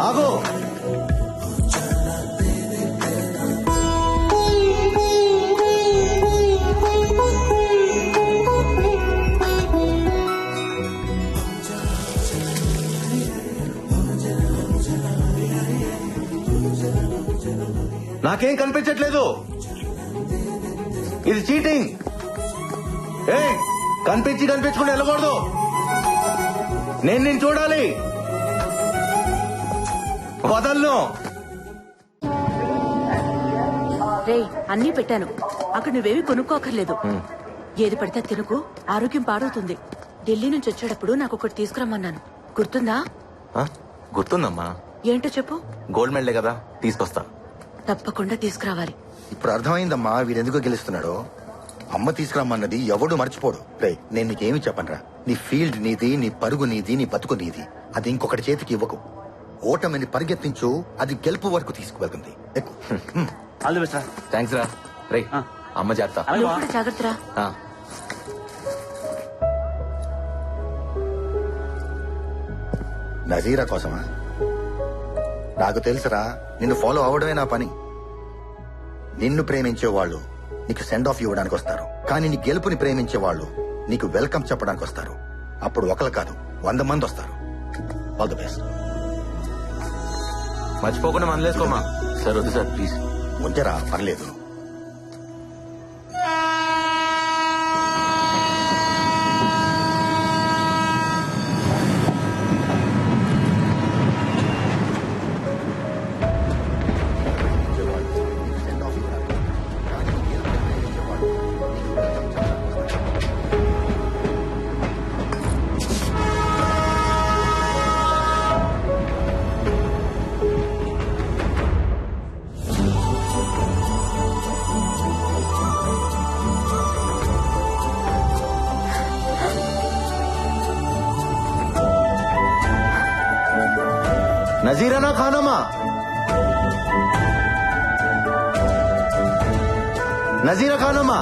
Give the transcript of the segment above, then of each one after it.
ఆగో. నాకేం కనిపించట్లేదు. ఇది చీటింగ్. ఏ కనిపించకుండా వెళ్ళకూడదు. నేను చూడాలి. వదలను. రే అన్నీ పెట్టాను, అక్కడ నువ్వేమి కొనుక్కోకర్లేదు. ఏది పడితే తినుకు, ఆరోగ్యం పాడవుతుంది. ఢిల్లీ నుంచి వచ్చేటప్పుడు నాకు ఒకటి తీసుకురమ్మన్నాను, గుర్తుందా? గుర్తుందమ్మా. ఏంటో చెప్పు. గోల్డ్ మెడలే కదా, తీసుకొస్తా. తప్పకుండా తీసుకురావాలి. ఇప్పుడు అర్థమైందమ్మా వీడెందుకో గెలుస్తున్నాడు. అమ్మ తీసుకురమ్మన్నది ఎవడు మర్చిపోడు. రే నేను నీకేమి చెప్పనరా, నీ ఫీల్డ్ నీది, నీ పరుగు నీది, నీ బతుకు నీది. అది ఇంకొకటి చేతికి ఇవ్వకు. ఓటమిని పరిగెత్తించు, అది గెలుపు వరకు తీసుకువెళ్తుంది. థ్యాంక్స్ రా. రే అమ్మ జాగ్రత్త. నువ్వు కూడా జాగ్రత్తరా. నజీరా కోసమా? నాకు తెలుసురా, నిన్ను ఫాలో అవడమే నా పని. నిన్ను ప్రేమించే వాళ్ళు నీకు సెండ్ ఆఫ్ ఇవ్వడానికి వస్తారు, కానీ నీ గెలుపుని ప్రేమించే వాళ్ళు నీకు వెల్కమ్ చెప్పడానికి వస్తారు. అప్పుడు ఒకరు కాదు 100 మంది వస్తారు. All the best. మర్చిపోకుండా మనలేసుకోమా. సార్ వద్దు సార్ ప్లీజ్. ఉంచరా, పర్లేదు. నజీరానా ఖానమా? నజీరా ఖానమా?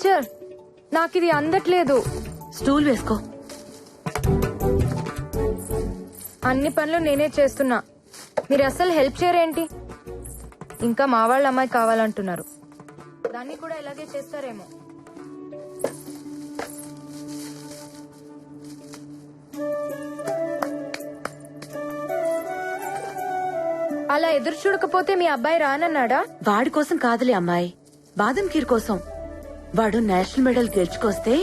టీచర్ నాకు ఇది అందట్లేదు. స్టూల్ వేసుకో. అన్ని పనులు నేనే చేస్తున్నా, మీరు అసలు హెల్ప్ చేయరేంటి? ఇంకా మా వాళ్ళ అమ్మాయి కావాలంటున్నారు, దాన్ని కూడా ఇలాగే చేస్తారేమో. అలా ఎదురు చూడకపోతే మీ అబ్బాయి రానన్నాడా? వాడి కోసం కాదులే అమ్మాయి, బాదం ఖీర్ కోసం. వాడు నేషనల్ మెడల్ గెలుచుకొస్తే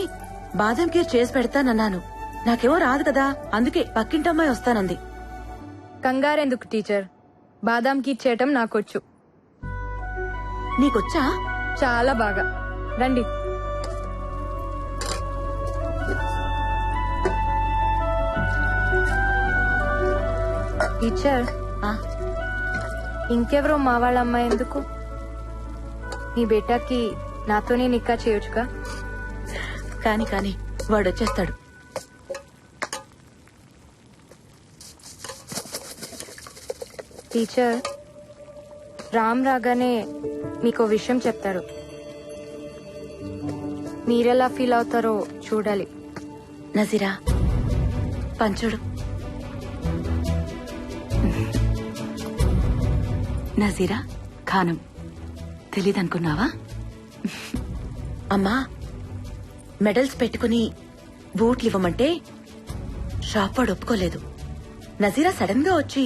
బాదం ఖీర్ చేసి పెడతానన్నాను. నాకేమో రాదు కదా, అందుకే పక్కింటమ్మాయి వస్తానంది. కంగారెందుకు టీచర్, బాదాం కీర్ చేయటం నాకొచ్చు, నీకొచ్చా? చాలా బాగా. రండి. టీచర్ ఆ, ఇంకెవరో మా వాళ్ళ అమ్మాయి ఎందుకు? మీ బేటాకి నాతోనే నిక్కా చేయొచ్చుగా. కాని కాని వాడొచ్చేస్తాడు. టీచర్ రామ్ రాగానే మీకో విషయం చెప్తారు, మీరెలా ఫీల్ అవుతారో చూడాలి. నజీరా పంచుడు. నజీరా ఖానం తెలీదనుకున్నావా? అమ్మా, మెడల్స్ పెట్టుకుని బూట్లు ఇవ్వమంటే షాప్ వాడు ఒప్పుకోలేదు. నజీరా సడన్ గా వచ్చి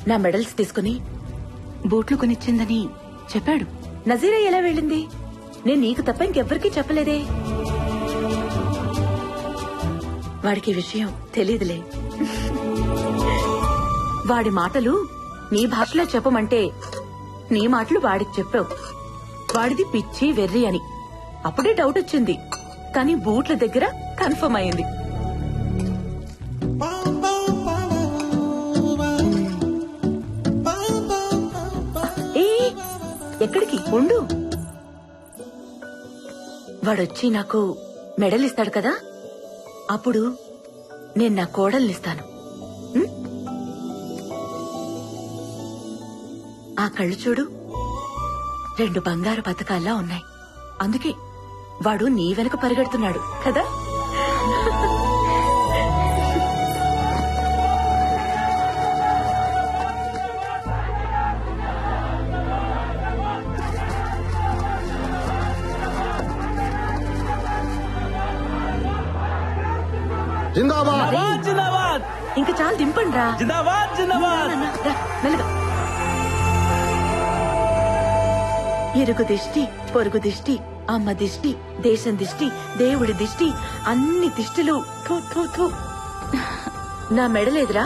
నా మెడల్స్ తీసుకుని బూట్లు కొనిచ్చిందని చెప్పాడు. నజీరా ఎలా వెళ్ళింది? నేను నీకు తప్ప ఇంకెవ్వరికీ చెప్పలేదే. వాడికి ఈ విషయం తెలీదులే. వాడి మాటలు నీ భాషలో చెప్పమంటే నీ మాటలు వాడికి చెప్పావు. వాడిది పిచ్చి వెర్రి అని అప్పుడే డౌట్ వచ్చింది, కానీ బూట్ల దగ్గర కన్ఫర్మ్ అయింది. ఏ ఎక్కడికి ఉండు, వాడొచ్చి నాకు మెడల్ ఇస్తాడు కదా, అప్పుడు నేను నా కోడల్నిస్తాను. ఉం? ఆ కళ్ళు చూడు, 2 బంగారు పథకాల్లా ఉన్నాయి. అందుకే వాడు నీ వెనక పరిగెడుతున్నాడు కదా. జిందాబాద్ జిందాబాద్ ఇంకా చాలు దింపండి రా. జిందాబాద్ జిందాబాద్. రా, మెల్లగా. ఇరుగు దిష్టి, పొరుగు దిష్టి, అమ్మ దిష్టి, దేశం దిష్టి, దేవుడి దిష్టి, అన్ని దిష్టిలు. థూ, థూ, థూ. నా మెడలేదురా.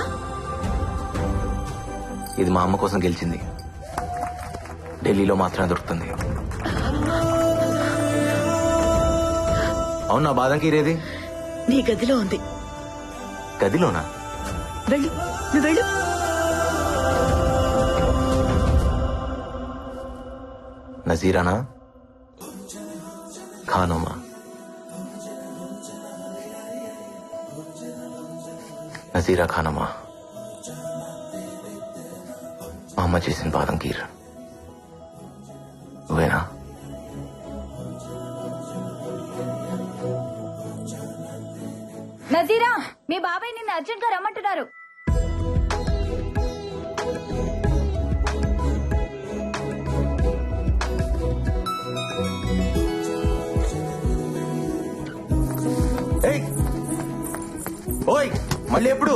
ఇది మా అమ్మ కోసం గెలిచింది, ఢిల్లీలో మాత్రమే దొరుకుతుంది. అవునా, బాదం ఖీర్ ఏది? నీ గదిలో ఉంది. గదిలోనా? వెళ్ళు, నువ్వు వెళ్ళు. నజీరానా ఖానోమా? నజీరా ఖానోమా, మా అమ్మ చేసిన బాదం ఖీర్ నువ్వేనా? నజీరా, మీ బాబాయ్ నిన్ను అర్జెంట్ గా రమ్మంటున్నారు. ఏయ్, ఓయ్, మళ్ళీ ఎప్పుడు?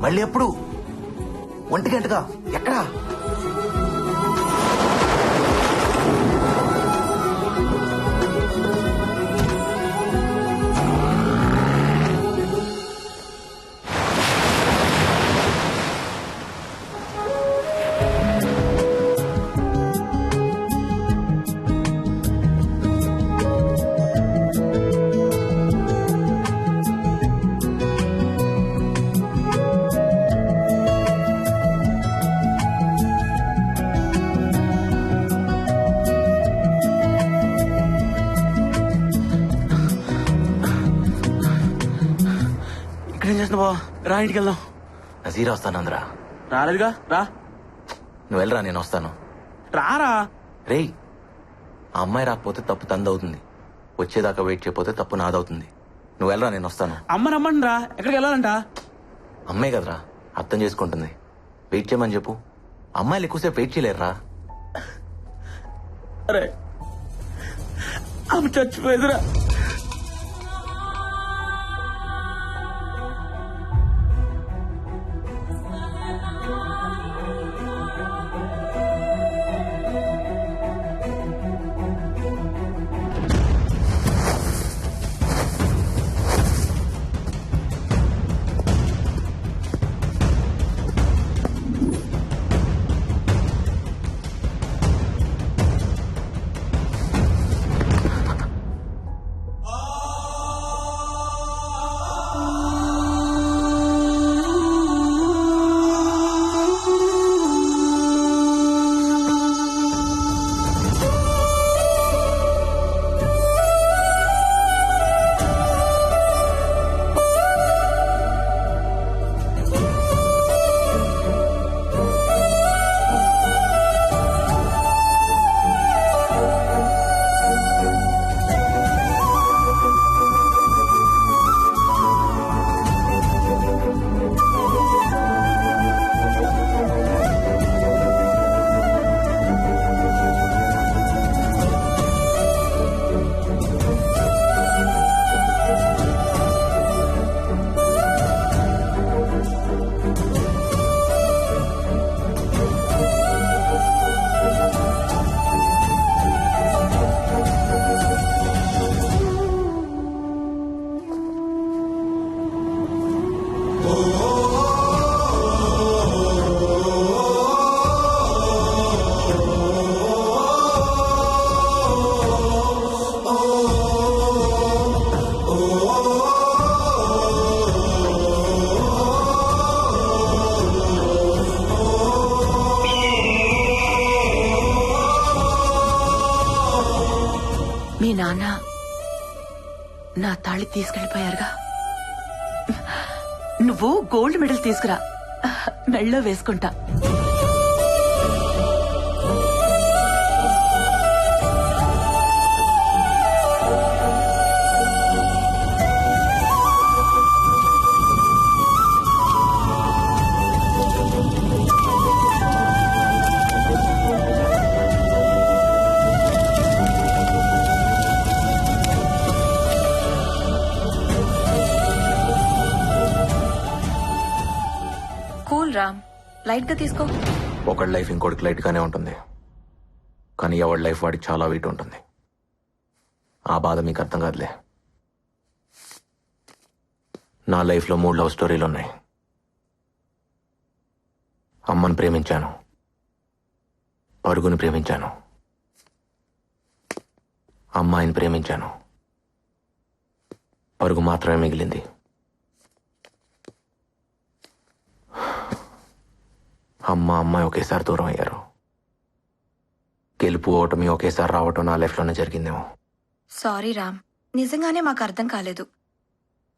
మళ్ళీ ఎప్పుడు? 1 గంటగా ఎక్కడా? ఇక్కడేం చేస్తున్నావా? రా, ఇంటికి వెళ్దాం. నజీరా వస్తానందరా. రాలేదుగా, రా. నువ్వు వెళ్ళరా, నేను వస్తాను. రారా. రేయ్, ఆ అమ్మాయి రాకపోతే తప్పు తందవుతుంది. వచ్చేదాకా వెయిట్ చేయకపోతే తప్పు నాదవుతుంది. నువ్వు వెళ్ళరా, నేను వస్తాను. అమ్మ రమ్మండి రా. ఎక్కడికి వెళ్ళాలంట? అమ్మాయి కదరా, అర్థం చేసుకుంటుంది. వెయిట్ చేయమని చెప్పు. అమ్మాయిలు ఎక్కువసేపు వెయిట్ చేయలేరురా. అరే అమ్మ చచ్చిపోయేదిరా. మీ నాన్న నా తాళి తీసుకెళ్లిపోయారుగా. నువ్వు గోల్డ్ మెడల్ తీసుకురా, మెళ్ళో వేసుకుంటా. కూల్ రామ్, లైట్ గా తీసుకో. ఒకడి లైఫ్ ఇంకోటికి లైట్ గానే ఉంటుంది, కానీ ఎవడి లైఫ్ వాడికి చాలా వెయిట్ ఉంటుంది. ఆ బాధ మీకు అర్థం కాదులే. నా లైఫ్లో 3 లవ్ స్టోరీలు ఉన్నాయి. అమ్మని ప్రేమించాను, పరుగుని ప్రేమించాను, అమ్మాయిని ప్రేమించాను. పరుగు మాత్రమే మిగిలింది. అమ్మాయి ఒకేసారి దూరం అయ్యారు. గెలుపు ఓటమి ఒకేసారి రావటం నా లైఫ్లోనే జరిగిందేమో. సారీ రామ్, నిజంగానే మాకు అర్థం కాలేదు.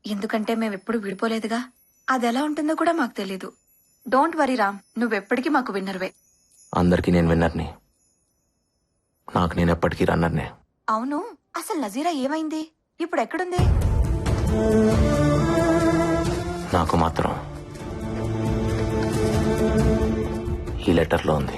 ఎందుకంటే మేమెప్పుడు విడిపోలేదుగా. అది ఎలా ఉంటుందో కూడా మాకు తెలీదు. డోంట్ వరీ రామ్, నువ్వెప్పటికీ మాకు విన్నర్వే. అందరికీ నేను విన్నర్ని, నాకు నేను ఎప్పటికీ రన్నర్నే. అవును, అసలు నజీరా ఏమైంది? ఇప్పుడు ఎక్కడుంది? నాకు మాత్రం ఈ లెటర్లో ఉంది.